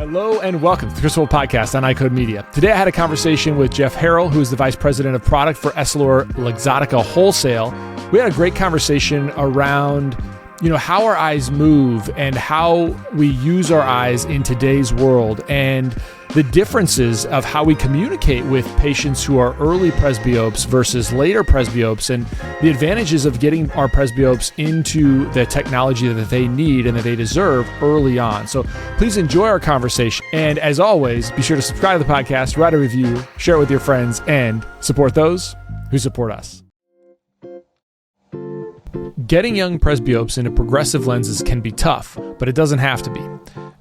Hello and welcome to the Crystal Podcast on iCode Media. Today I had a conversation with Jeff Harrell, who is the Vice President of Product for Essilor of America Wholesale. We had a great conversation around, how our eyes move and how we use our eyes in today's world and the differences of how we communicate with patients who are early presbyopes versus later presbyopes and the advantages of getting our presbyopes into the technology that they need and that they deserve early on. So please enjoy our conversation. And as always, be sure to subscribe to the podcast, write a review, share it with your friends, and support those who support us. Getting young presbyopes into progressive lenses can be tough, but it doesn't have to be.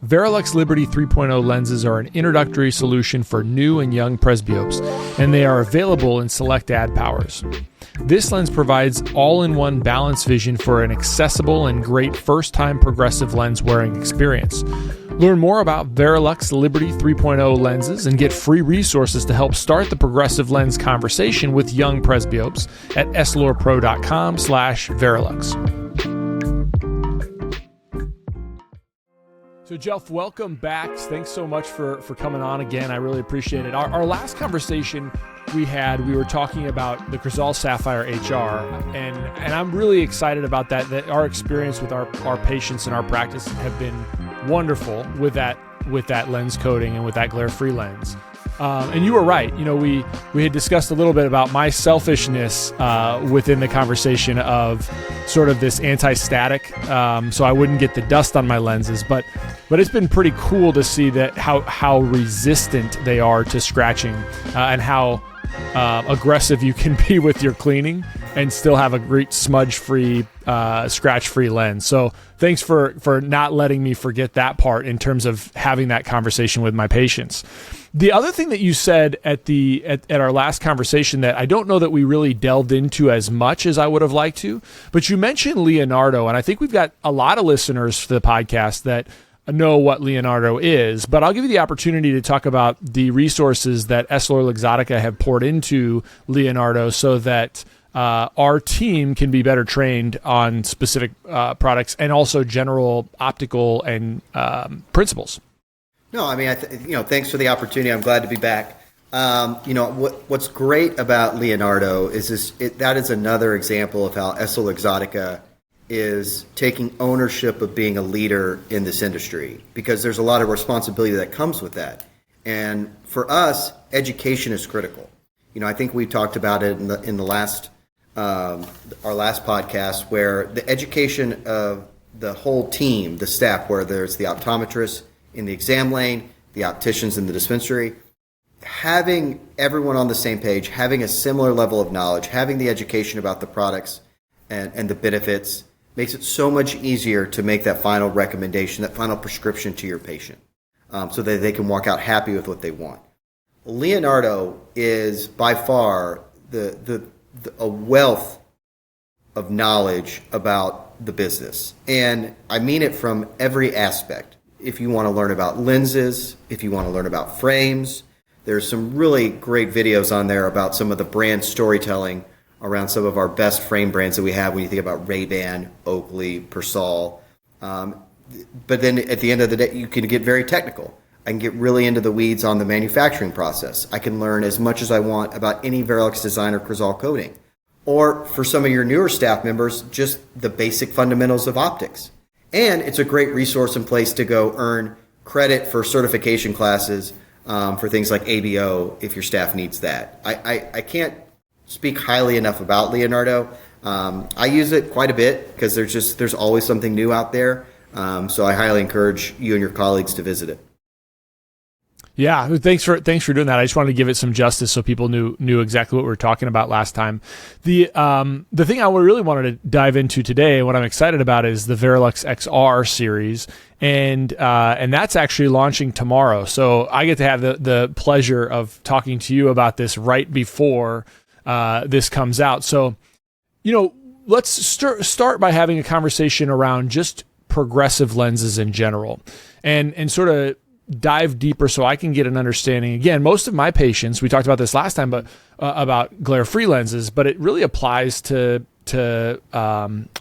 Varilux Liberty 3.0 lenses are an introductory solution for new and young presbyopes, and they are available in select ad powers. This lens provides all-in-one balanced vision for an accessible and great first-time progressive lens wearing experience. Learn more about Varilux Liberty 3.0 lenses and get free resources to help start the progressive lens conversation with young presbyopes at essilorpro.com/Varilux. So Jeff, welcome back. Thanks so much for coming on again. I really appreciate it. Our last conversation we were talking about the Crizal Sapphire HR, and I'm really excited about that our experience with our patients and our practice have been wonderful with that lens coating and with that glare-free lens. And you were right. We had discussed a little bit about my selfishness within the conversation of sort of this anti-static, so I wouldn't get the dust on my lenses. But it's been pretty cool to see that how resistant they are to scratching and how aggressive you can be with your cleaning and still have a great smudge-free, scratch-free lens. So thanks for not letting me forget that part in terms of having that conversation with my patients. The other thing that you said at our last conversation that I don't know that we really delved into as much as I would have liked to, but you mentioned Leonardo, and I think we've got a lot of listeners for the podcast that know what Leonardo is, but I'll give you the opportunity to talk about the resources that Essilor of America have poured into Leonardo so that our team can be better trained on specific products and also general optical and principles. No, I mean, thanks for the opportunity. I'm glad to be back. What's great about Leonardo is that is another example of how Essilor of America is taking ownership of being a leader in this industry, because there's a lot of responsibility that comes with that. And for us, education is critical. I think we talked about it in the last our last podcast, where the education of the whole team, the staff, where there's the optometrists in the exam lane, the opticians in the dispensary, having everyone on the same page, having a similar level of knowledge, having the education about the products and the benefits makes it so much easier to make that final recommendation, that final prescription to your patient, so that they can walk out happy with what they want. Leonardo is by far a wealth of knowledge about the business. And I mean it from every aspect. If you want to learn about lenses, if you want to learn about frames, there's some really great videos on there about some of the brand storytelling around some of our best frame brands that we have when you think about Ray-Ban, Oakley, Persol. But then at the end of the day, you can get very technical. I can get really into the weeds on the manufacturing process. I can learn as much as I want about any Varilux design or Crizal coating. Or for some of your newer staff members, just the basic fundamentals of optics. And it's a great resource and place to go earn credit for certification classes for things like ABO if your staff needs that. I can't speak highly enough about Leonardo. I use it quite a bit because there's always something new out there. So I highly encourage you and your colleagues to visit it. Yeah, thanks for doing that. I just wanted to give it some justice so people knew exactly what we were talking about last time. The thing I really wanted to dive into today, what I'm excited about, is the Varilux XR series, and that's actually launching tomorrow. So I get to have the pleasure of talking to you about this right before this comes out. So, let's start by having a conversation around just progressive lenses in general, and sort of dive deeper so I can get an understanding. Again, most of my patients, we talked about this last time, but about glare-free lenses, but it really applies to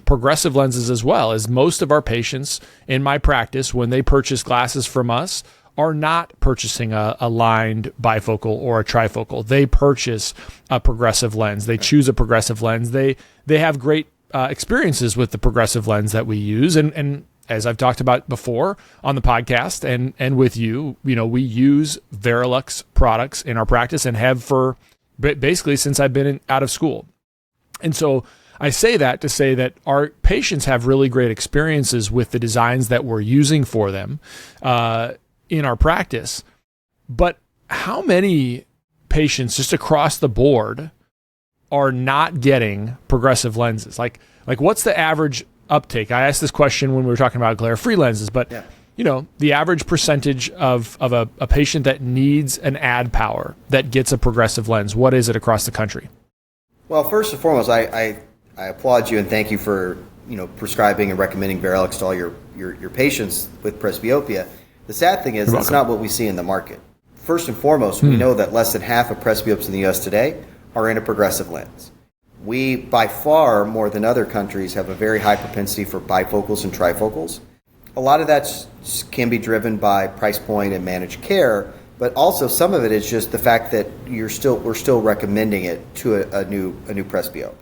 progressive lenses as well, as most of our patients in my practice, when they purchase glasses from us, are not purchasing a lined bifocal or a trifocal. They purchase a progressive lens. They choose a progressive lens. They have great experiences with the progressive lens that we use. And as I've talked about before on the podcast and with you, we use Varilux products in our practice and have for basically since I've been out of school. And so I say that to say that our patients have really great experiences with the designs that we're using for them in our practice. But how many patients just across the board are not getting progressive lenses? Like what's the average uptake? I asked this question when we were talking about glare-free lenses, but the average percentage of a patient that needs an add power that gets a progressive lens, what is it across the country? Well, first and foremost, I applaud you and thank you for prescribing and recommending Varilux to all your patients with presbyopia. The sad thing is that's not what we see in the market. First and foremost, we know that less than half of presbyopes in the U.S. today are in a progressive lens. We, by far, more than other countries, have a very high propensity for bifocals and trifocals. A lot of that can be driven by price point and managed care, but also some of it is just the fact that we're still recommending it to a new presbyope.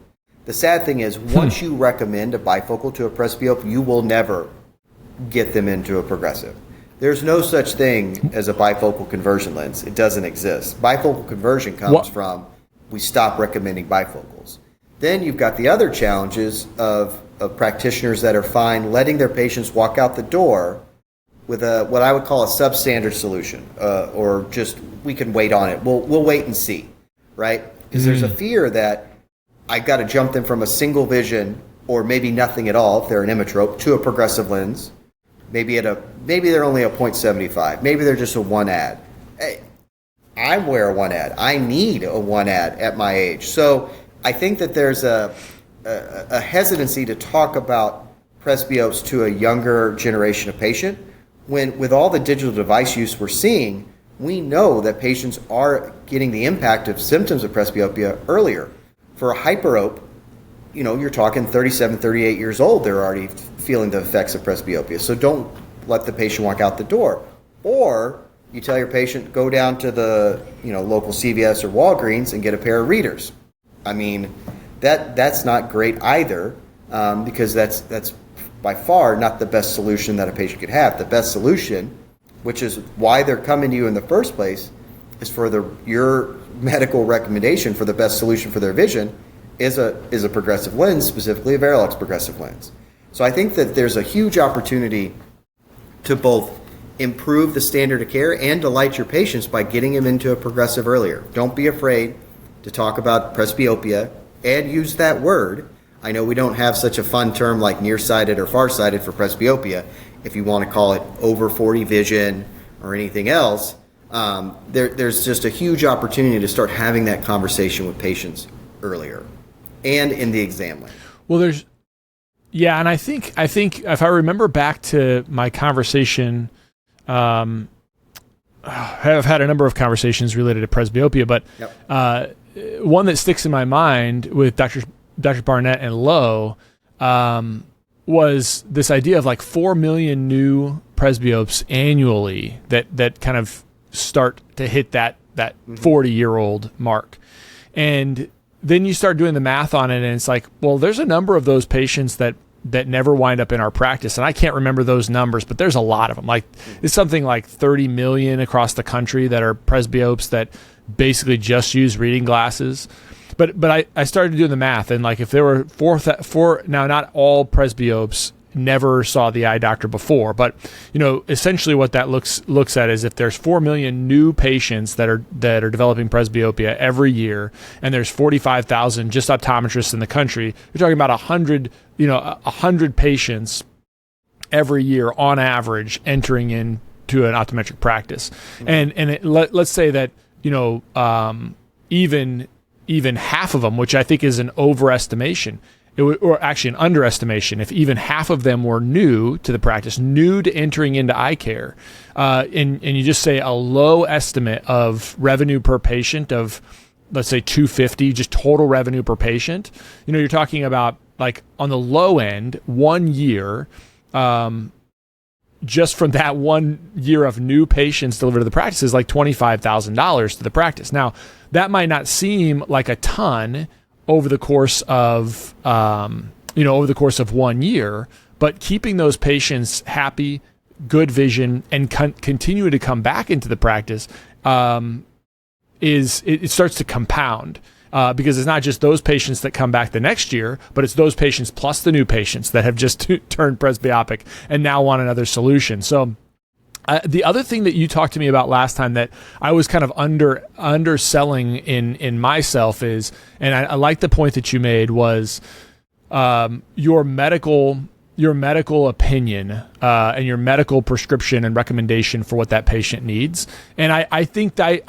The sad thing is, once you recommend a bifocal to a presbyope, you will never get them into a progressive. There's no such thing as a bifocal conversion lens. It doesn't exist. Bifocal conversion comes from we stop recommending bifocals. Then you've got the other challenges of practitioners that are fine letting their patients walk out the door with what I would call a substandard solution, or just we can wait on it. We'll wait and see, right? Because there's a fear that I got to jump them from a single vision or maybe nothing at all if they're an emmetrope to a progressive lens. Maybe they're only a 0.75. Maybe they're just a 1 add. Hey, I wear a 1 add. I need a 1 add at my age. So I think that there's a hesitancy to talk about presbyopes to a younger generation of patient when with all the digital device use we're seeing, we know that patients are getting the impact of symptoms of presbyopia earlier. For a hyperope, you're talking 37, 38 years old, they're already feeling the effects of presbyopia. So don't let the patient walk out the door. Or you tell your patient, go down to the local CVS or Walgreens and get a pair of readers. I mean, that's not great either, because that's by far not the best solution that a patient could have. The best solution, which is why they're coming to you in the first place, is for your medical recommendation for the best solution for their vision is a progressive lens, specifically a Varilux progressive lens. So I think that there's a huge opportunity to both improve the standard of care and delight your patients by getting them into a progressive earlier. Don't be afraid to talk about presbyopia and use that word. I know we don't have such a fun term like nearsighted or farsighted for presbyopia. If you want to call it over 40 vision or anything else, there's just a huge opportunity to start having that conversation with patients earlier and in the exam lane. Well, and I think if I remember back to my conversation, I've had a number of conversations related to presbyopia, but one that sticks in my mind with Dr. Barnett and Lowe was this idea of like 4 million new presbyopes annually that kind of start to hit that 40-year-old mark. And then you start doing the math on it, and it's like, well, there's a number of those patients that never wind up in our practice. And I can't remember those numbers, but there's a lot of them. Like it's something like 30 million across the country that are presbyopes that basically just use reading glasses. But I started doing the math, and like if there were four now, not all presbyopes never saw the eye doctor before, but essentially what that looks at is if there's 4 million new patients that are developing presbyopia every year, and there's 45,000 just optometrists in the country, you're talking about 100 patients every year on average entering into an optometric practice. And let's say that even half of them, which I think is an overestimation, or actually an underestimation, if even half of them were new to the practice, new to entering into eye care, and you just say a low estimate of revenue per patient of, let's say, $250, just total revenue per patient, you're talking about, like, on the low end, 1 year, just from that 1 year of new patients delivered to the practice is like $25,000 to the practice. Now, that might not seem like a ton over the course of, over the course of 1 year, but keeping those patients happy, good vision, and continue to come back into the practice, it starts to compound. Because it's not just those patients that come back the next year, but it's those patients plus the new patients that have just turned presbyopic and now want another solution. So the other thing that you talked to me about last time that I was kind of underselling in myself is, and I like the point that you made, was your medical opinion and your medical prescription and recommendation for what that patient needs. And I think that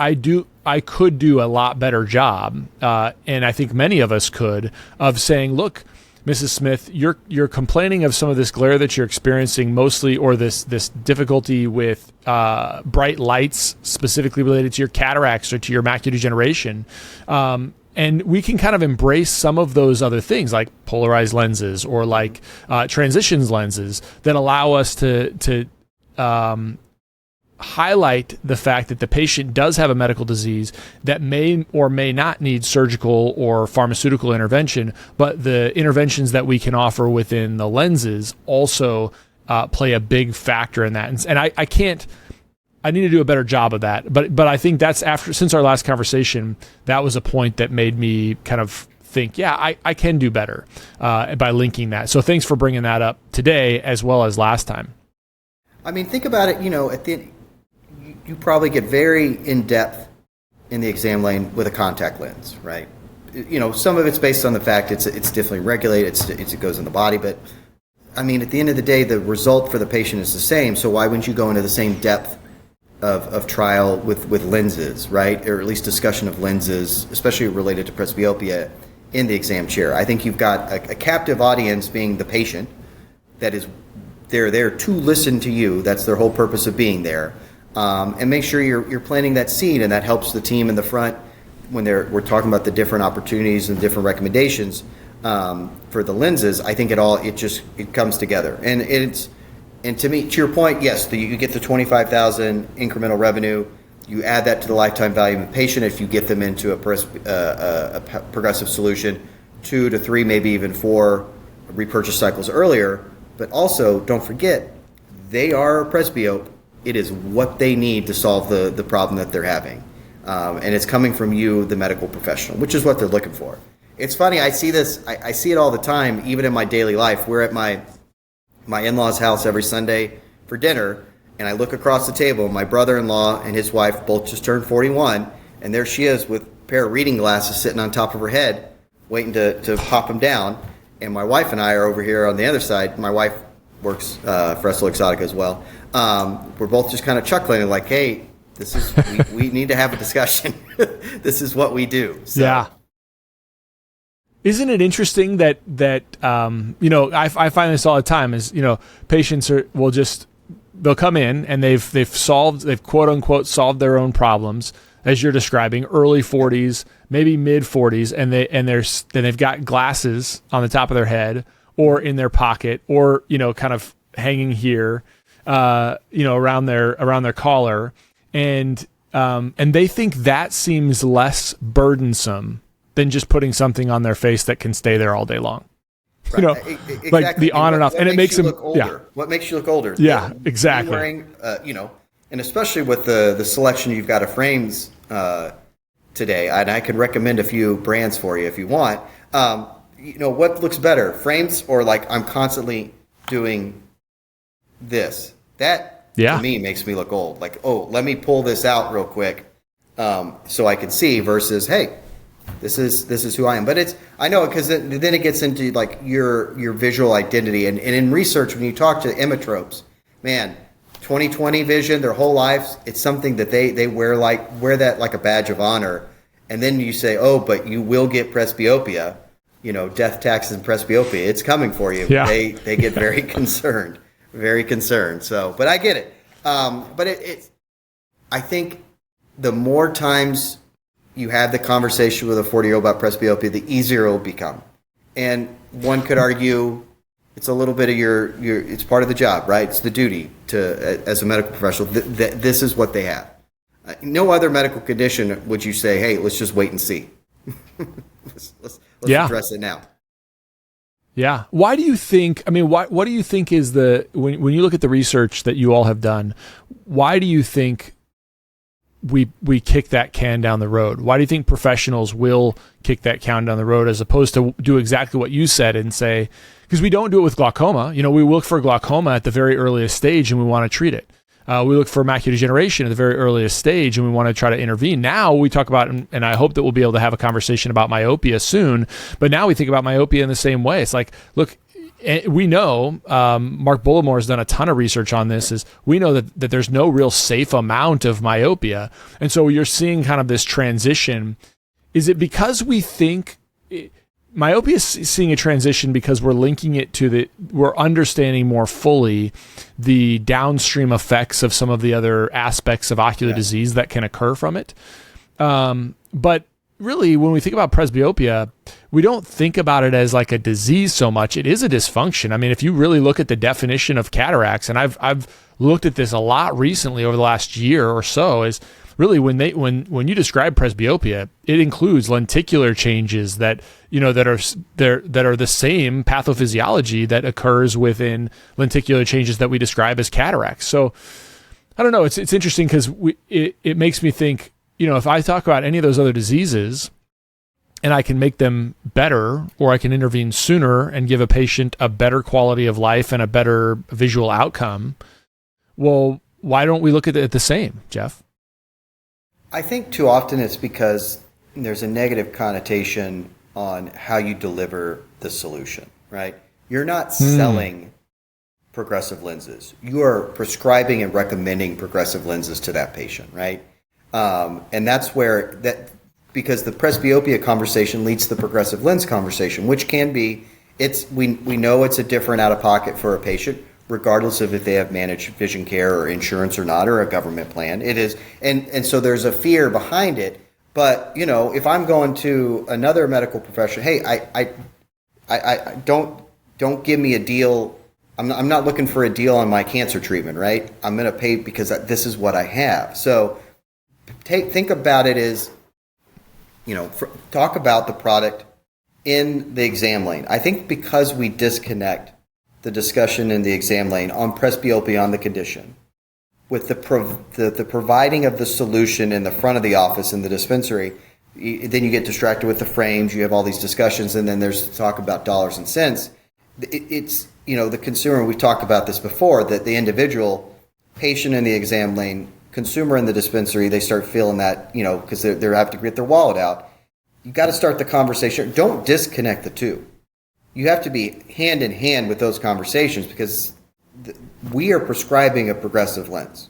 I could do a lot better job, and I think many of us could, of saying, look, Mrs. Smith, you're complaining of some of this glare that you're experiencing mostly, or this difficulty with bright lights specifically related to your cataracts or to your macular degeneration. And we can kind of embrace some of those other things like polarized lenses or like transitions lenses that allow us to highlight the fact that the patient does have a medical disease that may or may not need surgical or pharmaceutical intervention, but the interventions that we can offer within the lenses also play a big factor in that. And I need to do a better job of that. But I think that's since our last conversation, that was a point that made me kind of think, yeah, I can do better by linking that. So thanks for bringing that up today as well as last time. I mean, think about it, at the end, you probably get very in-depth in the exam lane with a contact lens, right? Some of it's based on the fact it's differently regulated, it goes in the body, but I mean, at the end of the day, the result for the patient is the same, so why wouldn't you go into the same depth of trial with lenses, right? Or at least discussion of lenses, especially related to presbyopia in the exam chair. I think you've got a captive audience being the patient that is they're there to listen to you. That's their whole purpose of being there. And make sure you're planting that seed, and that helps the team in the front when we're talking about the different opportunities and different recommendations for the lenses. I think it comes together, and to me, to your point, yes, you get the $25,000 incremental revenue. You add that to the lifetime value of the patient if you get them into a progressive solution, 2 to 3, maybe even 4 repurchase cycles earlier. But also, don't forget, they are a presbyope. It is what they need to solve the problem that they're having. And it's coming from you, the medical professional, which is what they're looking for. It's funny, I see this, I see it all the time, even in my daily life. We're at my in-laws' house every Sunday for dinner, and I look across the table, my brother-in-law and his wife both just turned 41, and there she is with a pair of reading glasses sitting on top of her head, waiting to pop them down. And my wife and I are over here on the other side. My wife works for Essilor Exotica as well. We're both just kind of chuckling and like, hey, we need to have a discussion. This is what we do. So. Yeah. Isn't it interesting that I find this all the time is, patients they'll come in and they've quote unquote solved their own problems, as you're describing, early 40s, maybe mid 40s, and they've got glasses on the top of their head or in their pocket or, kind of hanging here, around their collar. And they think that seems less burdensome than just putting something on their face that can stay there all day long. Right. Exactly. Like the on and off, and it makes them look older. Yeah. What makes you look older? Yeah, exactly. Wearing, and especially with the selection you've got of frames today, and I could recommend a few brands for you if you want. What looks better, frames or like I'm constantly doing this? That to me makes me look old. Like, oh, let me pull this out real quick so I can see. Versus, hey, this is who I am. But I know because then it gets into like your visual identity. And in research, when you talk to emmetropes, man, 20/20 vision, their whole lives, it's something that they wear that like a badge of honor. And then you say, oh, but you will get presbyopia, death, taxes, and presbyopia. It's coming for you. Yeah. They get very concerned, very concerned. So, but I get it. But I think the more times you have the conversation with a 40-year-old about presbyopia, the easier it will become. And one could argue It's a little bit of it's part of the job, right? It's the duty to, as a medical professional, this is what they have. No other medical condition would you say, hey, let's just wait and see. let's address it now. Yeah. Why do you think, what do you think is when you look at the research that you all have done, why do you think we kick that can down the road? Why do you think professionals will kick that can down the road as opposed to do exactly what you said and say, because we don't do it with glaucoma. We look for glaucoma at the very earliest stage and we want to treat it. We look for macular degeneration at the very earliest stage and we want to try to intervene. Now we talk about, and I hope that we'll be able to have a conversation about myopia soon, but now we think about myopia in the same way. It's like, look, we know, Mark Bullimore has done a ton of research on this, is we know that there's no real safe amount of myopia. And so you're seeing kind of this transition. Is it because we think myopia is seeing a transition because we're linking it to we're understanding more fully the downstream effects of some of the other aspects of ocular disease that can occur from it? But really, when we think about presbyopia, we don't think about it as like a disease so much. It is a dysfunction. If you really look at the definition of cataracts, and I've looked at this a lot recently over the last year or so, is really when you describe presbyopia, it includes lenticular changes that are the same pathophysiology that occurs within lenticular changes that we describe as cataracts. So I don't know. It's interesting because it makes me think, if I talk about any of those other diseases and I can make them better, or I can intervene sooner and give a patient a better quality of life and a better visual outcome, well, why don't we look at it the same, Jeff? I think too often it's because there's a negative connotation on how you deliver the solution, right? You're not selling progressive lenses. You are prescribing and recommending progressive lenses to that patient, right? And that's where because the presbyopia conversation leads to the progressive lens conversation, which can be, we know it's a different out-of-pocket for a patient, regardless of if they have managed vision care or insurance or not, or a government plan. It is, and so there's a fear behind it. But if I'm going to another medical professional, hey, I don't give me a deal. I'm not looking for a deal on my cancer treatment, right? I'm going to pay because this is what I have. So think about it as, talk about the product in the exam lane. I think because we disconnect the discussion in the exam lane on presbyopia, on the condition, with the providing of the solution in the front of the office in the dispensary, then you get distracted with the frames. You have all these discussions, and then there's talk about dollars and cents. It's the consumer. We've talked about this before, that the individual patient in the exam lane, consumer in the dispensary, they start feeling that because they have to get their wallet out. You got to start the conversation. Don't disconnect the two. You have to be hand in hand with those conversations, because we are prescribing a progressive lens.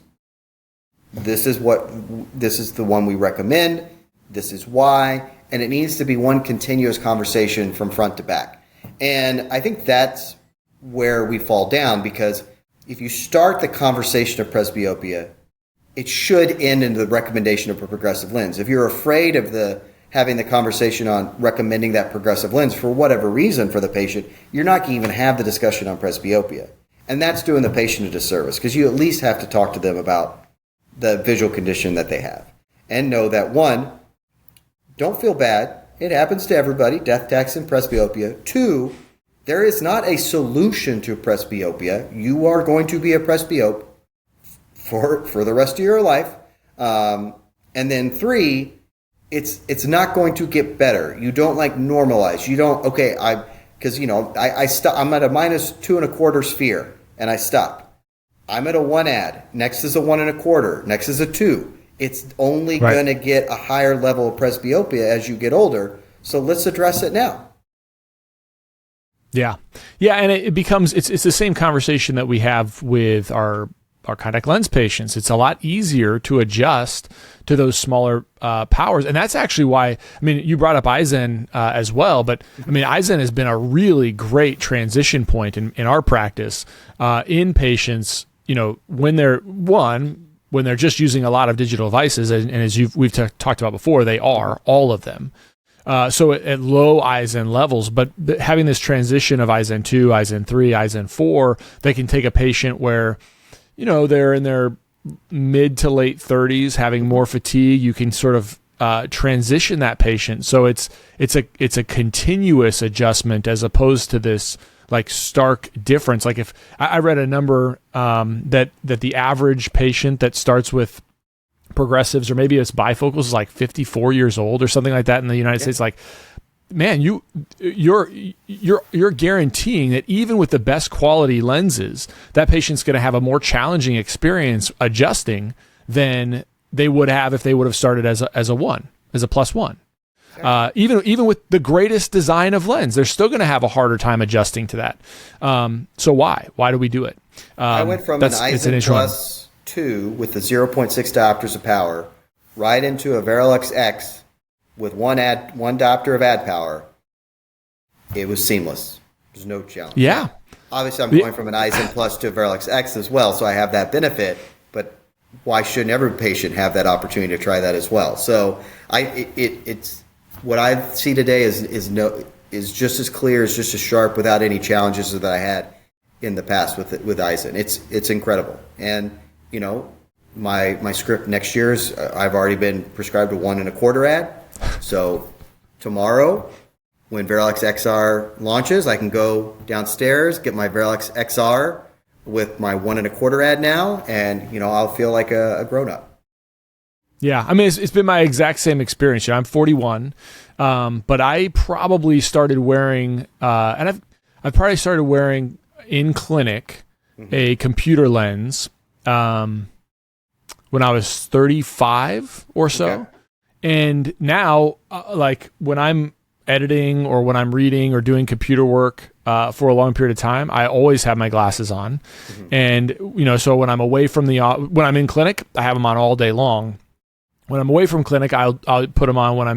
This is the one we recommend. This is why, and it needs to be one continuous conversation from front to back. And I think that's where we fall down, because if you start the conversation of presbyopia, it should end in the recommendation of a progressive lens. If you're afraid of having the conversation on recommending that progressive lens for whatever reason for the patient, you're not going to even have the discussion on presbyopia. And that's doing the patient a disservice, because you at least have to talk to them about the visual condition that they have. And know that, one, don't feel bad. It happens to everybody, death, tax, and presbyopia. Two, there is not a solution to presbyopia. You are going to be a presbyope for the rest of your life. And then three, it's not going to get better. You don't normalize. You don't, I'm at a minus 2.25 sphere and I stop. I'm at a 1 ad. Next is a 1.25. Next is a 2. It's only going to get a higher level of presbyopia as you get older. So let's address it now. Yeah. Yeah. And it becomes, it's the same conversation that we have with our contact lens patients. It's a lot easier to adjust to those smaller powers. And that's actually why, you brought up Eisen as well, but Eisen has been a really great transition point in our practice in patients, when they're just using a lot of digital devices, and as we've talked about before, they are, all of them. So at low Eisen levels, but having this transition of Eisen 2, Eisen 3, Eisen 4, they can take a patient where, they're in their mid to late 30s, having more fatigue. You can sort of transition that patient. So it's a continuous adjustment as opposed to this like stark difference. Like if I read a number that the average patient that starts with progressives or maybe it's bifocals is like 54 years old or something like that in the United States. Like, man, you're guaranteeing that even with the best quality lenses, that patient's going to have a more challenging experience adjusting than they would have if they would have started as a +1. Sure. Even with the greatest design of lens, they're still going to have a harder time adjusting to that. So why do we do it? I went from an Eisen +2 with the 0.6 diopters of power right into a Varilux X with one diopter of add power. It was seamless. There's no challenge. Yeah. Obviously, I'm going from an Eisen Plus to a Varilux X as well, so I have that benefit. But why shouldn't every patient have that opportunity to try that as well? So it's what I see today is just as clear, is just as sharp, without any challenges that I had in the past with Eisen. It's incredible. And my script next year is I've already been prescribed a 1 1/4 add. So tomorrow, when Varilux XR launches, I can go downstairs, get my Varilux XR with my 1 1/4 add now, and I'll feel like a grown up. Yeah, I mean it's been my exact same experience. I'm 41, but I probably started wearing, and I've probably started wearing in clinic a computer lens when I was 35 or so. Okay. And now, like when I'm editing or when I'm reading or doing computer work for a long period of time, I always have my glasses on. And, so when I'm away from when I'm in clinic, I have them on all day long. When I'm away from clinic, I'll put them on when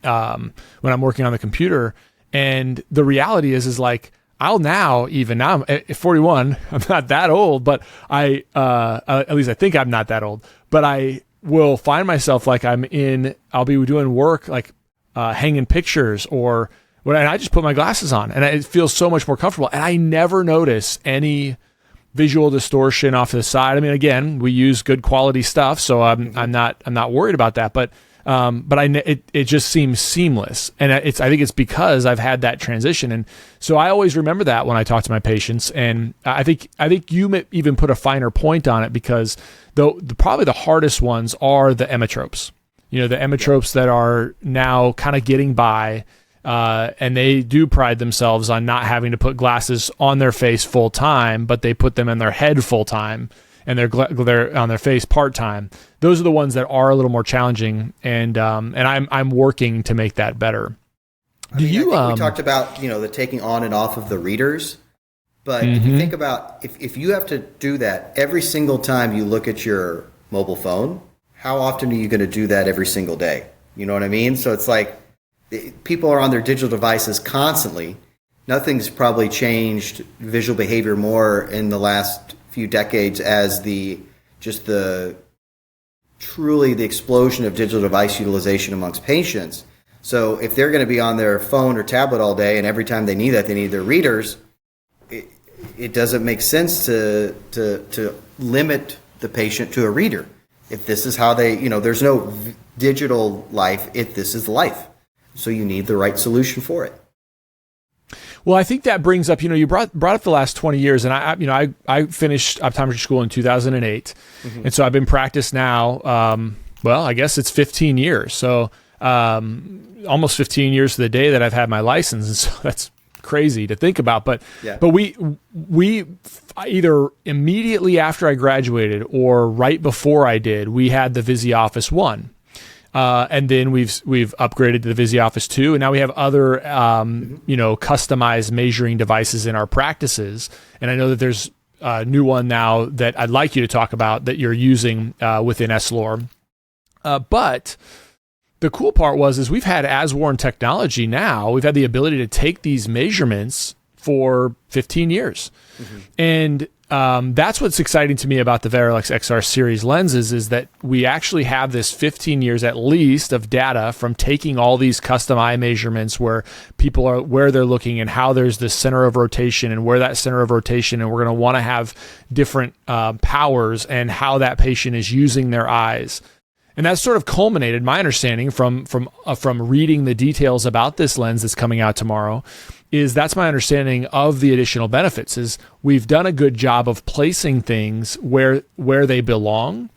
I'm working on the computer. And the reality is like, I'm at 41, I'm not that old, but at least I think I'm not that old, but I will find myself like I'll be doing work like hanging pictures and I just put my glasses on and it feels so much more comfortable. And I never notice any visual distortion off to the side. I mean, again, we use good quality stuff, so I'm not worried about that, but it just seems seamless. And I think it's because I've had that transition. And so I always remember that when I talk to my patients. And I think you may even put a finer point on it, because probably the hardest ones are the emmetropes, the emmetropes that are now kind of getting by, and they do pride themselves on not having to put glasses on their face full time, but they put them in their head full time. And they're on their face part time. Those are the ones that are a little more challenging, and I'm working to make that better. I think we talked about the taking on and off of the readers, but if you think about if you have to do that every single time you look at your mobile phone, how often are you going to do that every single day? You know what I mean? So it's like people are on their digital devices constantly. Nothing's probably changed visual behavior more in the last few decades as the explosion of digital device utilization amongst patients. So if they're going to be on their phone or tablet all day, and every time they need their readers, it doesn't make sense to limit the patient to a reader. If this is how there's no digital life, this is life. So you need the right solution for it. Well, I think that brings up, you brought up the last 20 years, and I finished optometry school in 2008, and so I've been practiced now. I guess it's 15 years, so almost 15 years to the day that I've had my license, and so that's crazy to think about. But we either immediately after I graduated or right before I did, we had the VisiOffice 1. And then we've upgraded to the VisiOffice 2, and now we have other customized measuring devices in our practices. And I know that there's a new one now that I'd like you to talk about that you're using within Essilor. But the cool part is we've had as-worn technology now. We've had the ability to take these measurements for 15 years. And that's what's exciting to me about the Varilux XR series lenses, is that we actually have this 15 years at least of data from taking all these custom eye measurements where people are, where they're looking and how there's this center of rotation and where that center of rotation, and we're going to want to have different powers and how that patient is using their eyes. And that's sort of culminated, my understanding from reading the details about this lens that's coming out tomorrow, is that's my understanding of the additional benefits, is we've done a good job of placing things where they belong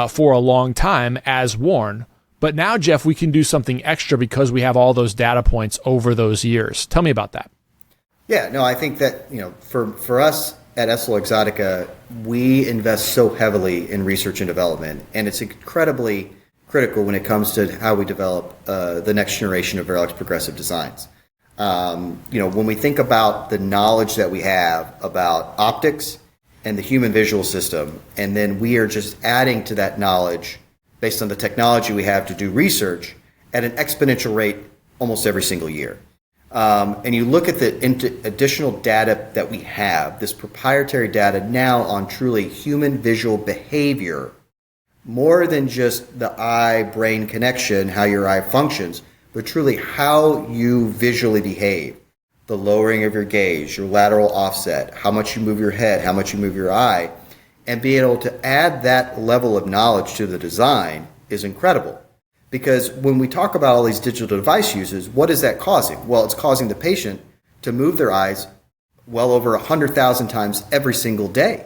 for a long time as worn. But now, Jeff, we can do something extra because we have all those data points over those years. Tell me about that. Yeah, no, I think that, for us at Essilor Exotica, we invest so heavily in research and development, and it's incredibly critical when it comes to how we develop the next generation of Varilux progressive designs. When we think about the knowledge that we have about optics and the human visual system, and then we are just adding to that knowledge based on the technology we have to do research at an exponential rate almost every single year. And you look at the additional data that we have, this proprietary data now on truly human visual behavior, more than just the eye-brain connection, how your eye functions, but truly how you visually behave, the lowering of your gaze, your lateral offset, how much you move your head, how much you move your eye, and being able to add that level of knowledge to the design is incredible. Because when we talk about all these digital device uses, what is that causing? Well, it's causing the patient to move their eyes well over 100,000 times every single day.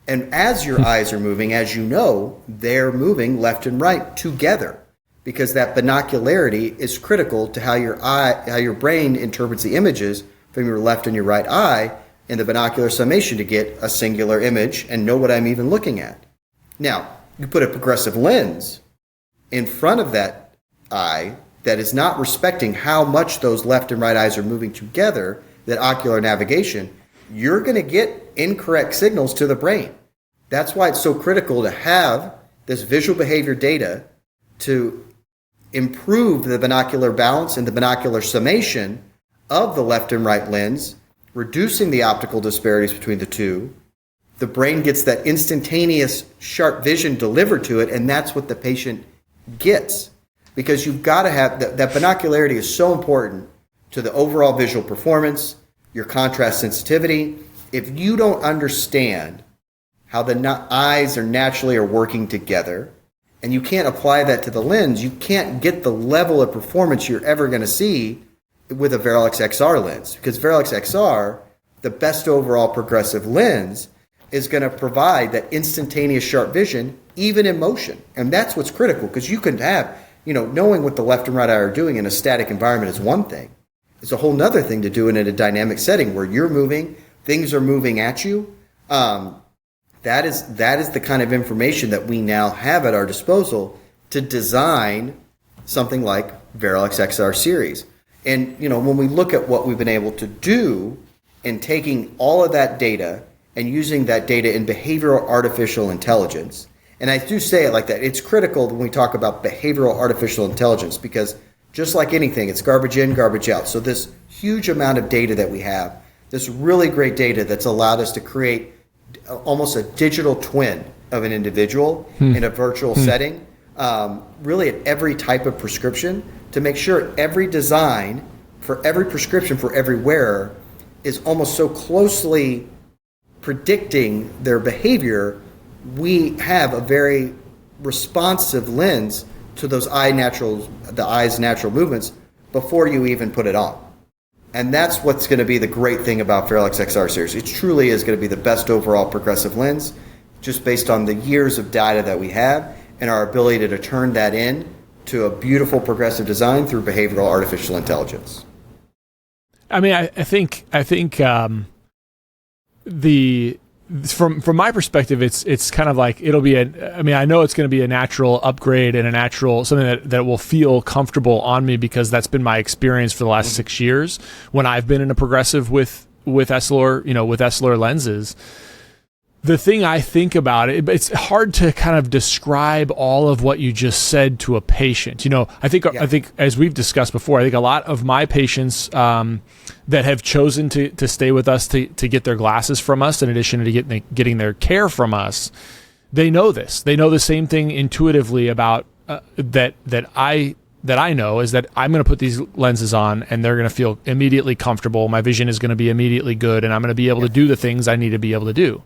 And as your eyes are moving, as you know, they're moving left and right together, because that binocularity is critical to how your brain interprets the images from your left and your right eye in the binocular summation to get a singular image and know what I'm even looking at. Now, you put a progressive lens in front of that eye that is not respecting how much those left and right eyes are moving together, that ocular navigation, you're going to get incorrect signals to the brain. That's why it's so critical to have this visual behavior data to improve the binocular balance and the binocular summation of the left and right lens, reducing the optical disparities between the two. The brain gets that instantaneous sharp vision delivered to it, and that's what the patient gets, because you've got to have that binocularity is so important to the overall visual performance, your contrast sensitivity. If you don't understand how the eyes are naturally working together, and you can't apply that to the lens, you can't get the level of performance you're ever going to see with a Varilux XR lens. Because Varilux XR, the best overall progressive lens, is going to provide that instantaneous sharp vision even in motion. And that's what's critical, because you can have, knowing what the left and right eye are doing in a static environment is one thing. It's a whole nother thing to do it in a dynamic setting where you're moving, things are moving at you. That is the kind of information that we now have at our disposal to design something like Varilux XR series. And, when we look at what we've been able to do in taking all of that data and using that data in behavioral artificial intelligence, and I do say it like that, it's critical when we talk about behavioral artificial intelligence, because just like anything, it's garbage in, garbage out. So this huge amount of data that we have, this really great data that's allowed us to create almost a digital twin of an individual in a virtual setting, really at every type of prescription, to make sure every design for every prescription for every wearer is almost so closely predicting their behavior. We have a very responsive lens to the eye's natural movements before you even put it on. And that's what's going to be the great thing about Varilux XR series. It truly is going to be the best overall progressive lens, just based on the years of data that we have and our ability to turn that in to a beautiful progressive design through behavioral artificial intelligence. I mean, I think from my perspective, it's kind of like I know it's going to be a natural upgrade and a natural something that will feel comfortable on me, because that's been my experience for the last 6 years when I've been in a progressive with Essilor, with Essilor lenses. the thing I think about it, it's hard to kind of describe all of what you just said to a patient. I think as we've discussed before, I think a lot of my patients that have chosen to stay with us to get their glasses from us, in addition to getting their care from us, they know this. They know the same thing intuitively about that I know, is that I'm going to put these lenses on and they're going to feel immediately comfortable. My vision is going to be immediately good, and I'm going to be able to do the things I need to be able to do.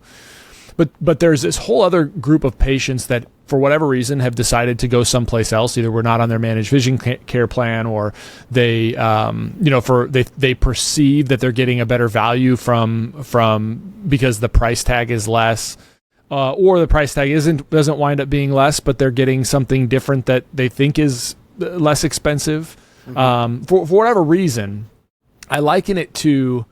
But there's this whole other group of patients that, for whatever reason, have decided to go someplace else. Either we're not on their managed vision care plan, or they, they perceive that they're getting a better value from because the price tag is less, or the price tag doesn't wind up being less, but they're getting something different that they think is less expensive. For whatever reason, I liken it to,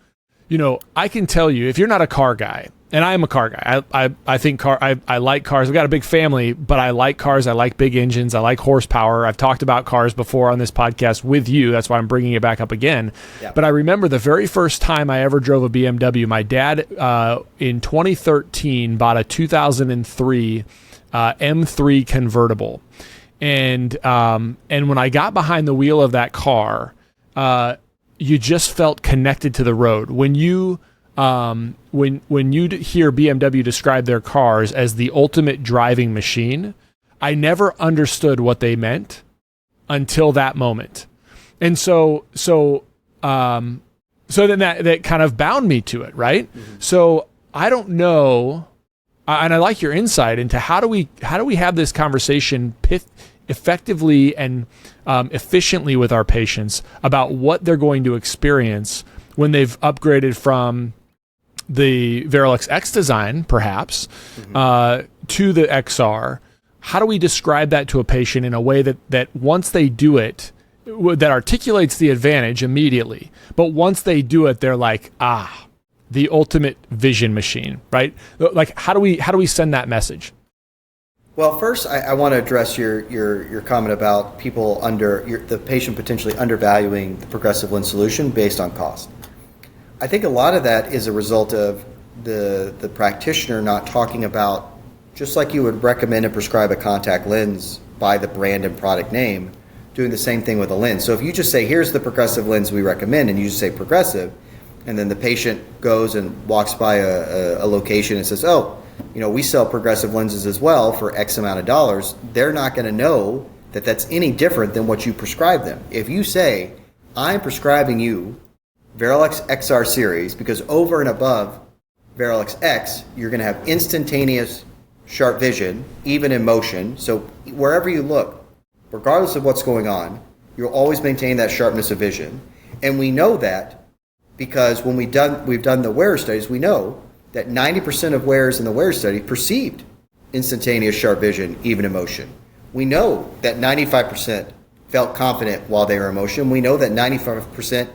I can tell you, if you're not a car guy. And I am a car guy. I think I like cars. I've got a big family, but I like cars. I like big engines. I like horsepower. I've talked about cars before on this podcast with you. That's why I'm bringing it back up again. Yeah. But I remember the very first time I ever drove a BMW, my dad in 2013 bought a 2003 M3 convertible. And when I got behind the wheel of that car, you just felt connected to the road. When you hear BMW describe their cars as the ultimate driving machine, I never understood what they meant until that moment. And so then that kind of bound me to it, right? Mm-hmm. So I don't know, and I like your insight into how do we have this conversation effectively and efficiently with our patients about what they're going to experience when they've upgraded from the Varilux X design, perhaps, to the XR. How do we describe that to a patient in a way that once they do it, that articulates the advantage immediately, but once they do it, they're like, the ultimate vision machine, right? Like, how do we send that message? Well, first, I want to address your comment about the patient potentially undervaluing the progressive lens solution based on cost. I think a lot of that is a result of the practitioner not talking about, just like you would recommend and prescribe a contact lens by the brand and product name, doing the same thing with a lens. So if you just say, here's the progressive lens we recommend, and you just say progressive, and then the patient goes and walks by a location and says, we sell progressive lenses as well for X amount of dollars, they're not going to know that that's any different than what you prescribe them. If you say, I'm prescribing you Varilux XR series because over and above Varilux X, you're going to have instantaneous sharp vision, even in motion. So wherever you look, regardless of what's going on, you'll always maintain that sharpness of vision. And we know that because when we've done the wearer studies, we know that 90% of wearers in the wearer study perceived instantaneous sharp vision, even in motion. We know that 95% felt confident while they were in motion. We know that 95%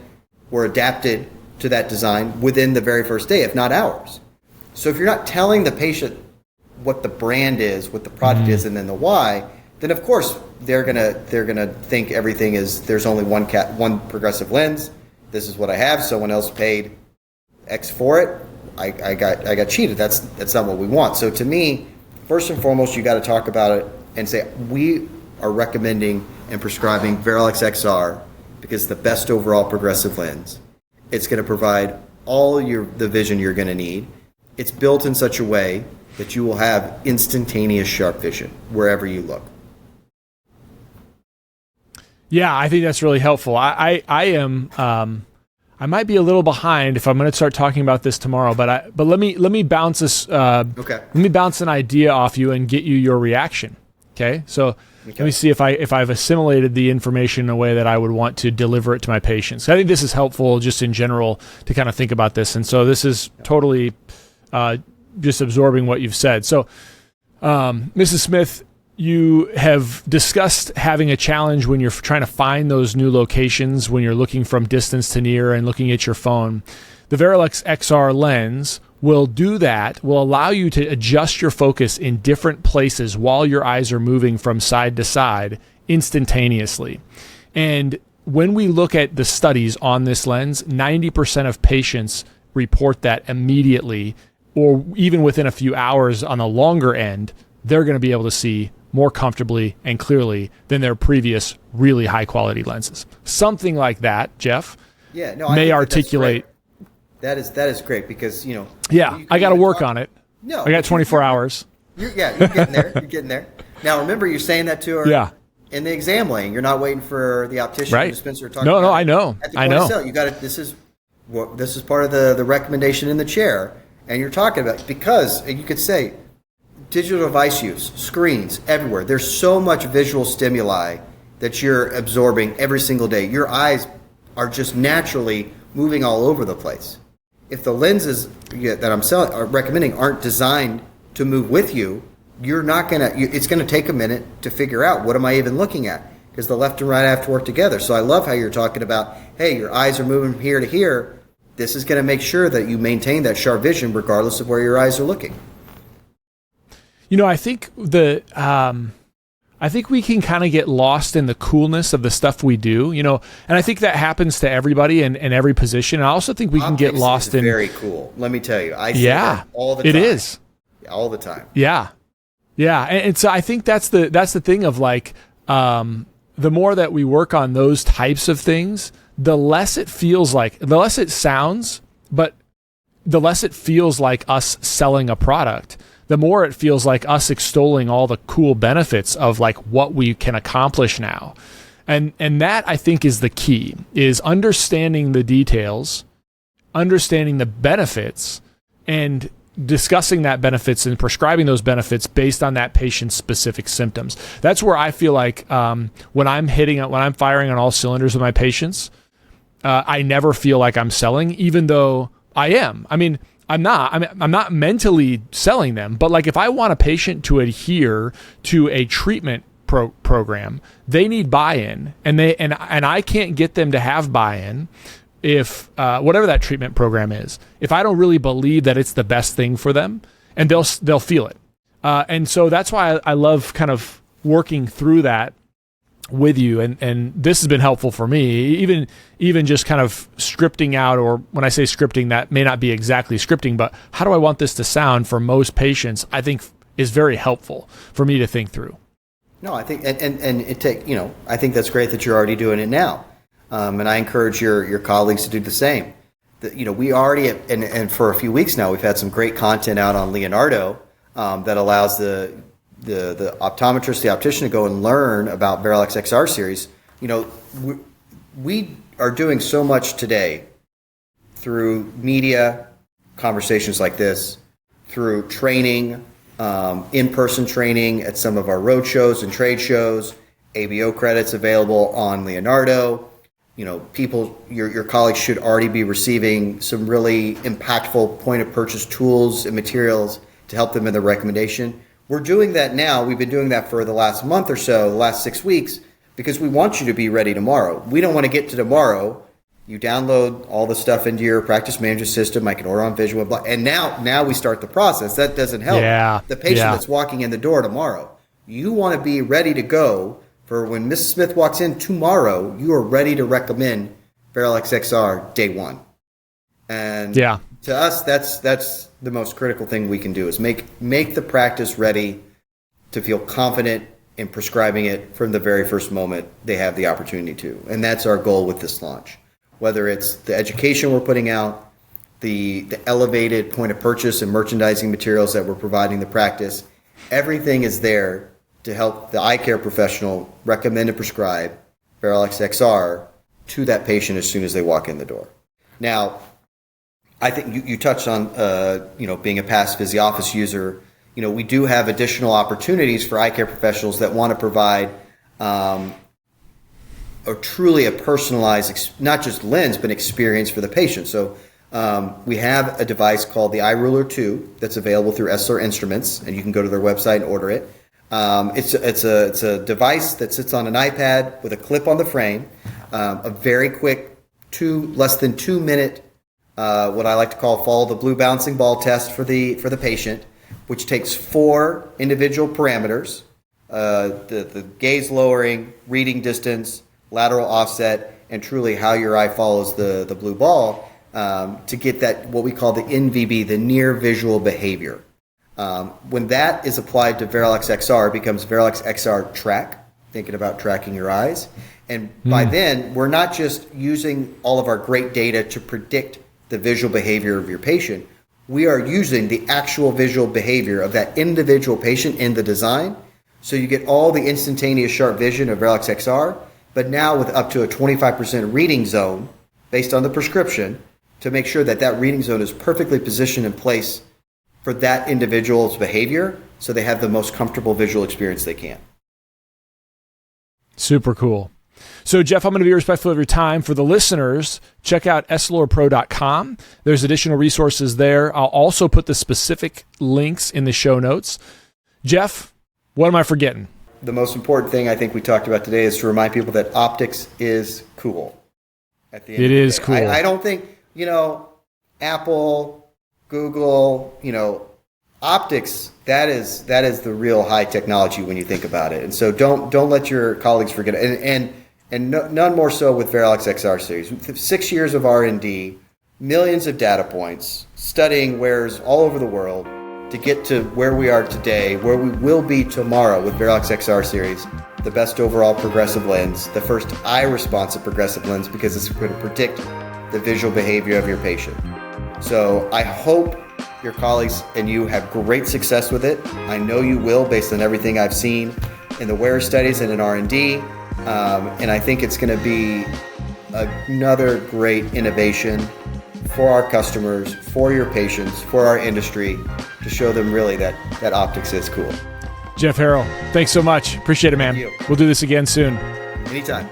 were adapted to that design within the very first day, if not hours. So if you're not telling the patient what the brand is, what the product is, and then the why, then of course they're gonna think everything is, there's only one progressive lens. This is what I have. Someone else paid X for it. I got cheated. That's not what we want. So to me, first and foremost, you got to talk about it and say we are recommending and prescribing Varilux XR because it's the best overall progressive lens. It's going to provide all the vision you're going to need. It's built in such a way that you will have instantaneous sharp vision wherever you look. Yeah, I think that's really helpful. I might be a little behind if I'm going to start talking about this tomorrow, but let me bounce this. Okay. Let me bounce an idea off you and get you your reaction. Okay. So let me see if I've assimilated the information in a way that I would want to deliver it to my patients. I think this is helpful just in general to kind of think about this. And so this is totally just absorbing what you've said. So, Mrs. Smith, you have discussed having a challenge when you're trying to find those new locations, when you're looking from distance to near and looking at your phone. The Varilux XR lens will do that, will allow you to adjust your focus in different places while your eyes are moving from side to side instantaneously. And when we look at the studies on this lens, 90% of patients report that immediately or even within a few hours on the longer end, they're going to be able to see more comfortably and clearly than their previous really high quality lenses. Something like that, Jeff, may articulate. That is great because, I got to work on it. No, I got 24 hours. You're getting there. You're getting there. Now, remember, you're saying that to her in the exam lane. You're not waiting for the optician or dispenser to talk No, I know. At the point of sale, you got it. This is part of the recommendation in the chair, and you're talking about because you could say digital device use, screens everywhere. There's so much visual stimuli that you're absorbing every single day. Your eyes are just naturally moving all over the place. If the lenses that I'm recommending aren't designed to move with you, you're not gonna. It's gonna take a minute to figure out what am I even looking at, because the left and right have to work together. So I love how you're talking about, hey, your eyes are moving from here to here. This is going to make sure that you maintain that sharp vision regardless of where your eyes are looking. I think I think we can kind of get lost in the coolness of the stuff we do, and I think that happens to everybody in every position. I also think we can get lost in very cool. Let me tell you, I see that all the time. It is all the time. Yeah, and so I think that's the thing of like the more that we work on those types of things, the less it sounds, but the less it feels like us selling a product. The more it feels like us extolling all the cool benefits of like what we can accomplish now. And that I think is the key, is understanding the details, understanding the benefits, and discussing that benefits and prescribing those benefits based on that patient's specific symptoms. That's where I feel like when I'm firing on all cylinders with my patients, I never feel like I'm selling, even though I am. I mean, I'm not mentally selling them, but like if I want a patient to adhere to a treatment program, they need buy-in, and I can't get them to have buy-in if whatever that treatment program is, if I don't really believe that it's the best thing for them, and they'll feel it. And so that's why I love kind of working through that with you, and this has been helpful for me, even just kind of scripting out, or when I say scripting, that may not be exactly scripting, but how do I want this to sound for most patients, I think is very helpful for me to think through. No, I think I think that's great that you're already doing it now, and I encourage your colleagues to do the same. We already and for a few weeks now we've had some great content out on Leonardo that allows the optometrist, the optician, to go and learn about Varilux XR series. We are doing so much today through media, conversations like this, through training, in-person training at some of our road shows and trade shows, ABO credits available on Leonardo. Your colleagues should already be receiving some really impactful point-of-purchase tools and materials to help them in their recommendation. We're doing that now. We've been doing that for the last month or so, the last 6 weeks, because we want you to be ready tomorrow. We don't want to get to tomorrow. You download all the stuff into your practice management system. I can order on Visual, and now we start the process. That doesn't help the patient that's walking in the door tomorrow. You want to be ready to go for when Mrs. Smith walks in tomorrow. You are ready to recommend Varilux XR day one. And to us, that's the most critical thing we can do, is make the practice ready to feel confident in prescribing it from the very first moment they have the opportunity to. And that's our goal with this launch. Whether it's the education we're putting out, the elevated point of purchase and merchandising materials that we're providing the practice, everything is there to help the eye care professional recommend and prescribe Varilux XR to that patient as soon as they walk in the door. Now, I think you touched on, being a past Physioffice user. We do have additional opportunities for eye care professionals that want to provide truly a personalized, not just lens, but experience for the patient. So we have a device called the iRuler 2 that's available through Essilor Instruments, and you can go to their website and order it. It's a device that sits on an iPad with a clip on the frame, a very quick less than 2 minute. What I like to call follow the blue bouncing ball test for the patient, which takes 4 individual parameters: the gaze lowering, reading distance, lateral offset, and truly how your eye follows the blue ball. to get that, what we call the NVB, the near visual behavior. When that is applied to Varilux XR, it becomes Varilux XR Track, thinking about tracking your eyes. And by then, we're not just using all of our great data to predict the visual behavior of your patient. We are using the actual visual behavior of that individual patient in the design. So you get all the instantaneous sharp vision of Varilux XR, but now with up to a 25% reading zone based on the prescription to make sure that that reading zone is perfectly positioned in place for that individual's behavior so they have the most comfortable visual experience they can. Super cool. So, Jeff, I'm going to be respectful of your time. For the listeners, check out essilorpro.com. There's additional resources there. I'll also put the specific links in the show notes. Jeff, what am I forgetting? The most important thing I think we talked about today is to remind people that optics is cool. At the end it of the is day. cool. I don't think, Apple, Google, optics, that is the real high technology when you think about it. And so don't let your colleagues forget it. And none more so with Varilux XR series. 6 years of R&D, millions of data points, studying wearers all over the world to get to where we are today, where we will be tomorrow with Varilux XR series, the best overall progressive lens, the first eye responsive progressive lens because it's going to predict the visual behavior of your patient. So I hope your colleagues and you have great success with it. I know you will based on everything I've seen in the wearer studies and in R&D. And I think it's going to be another great innovation for our customers, for your patients, for our industry, to show them really that optics is cool. Jeff Harrell, thanks so much. Appreciate it, man. Thank you. We'll do this again soon. Anytime.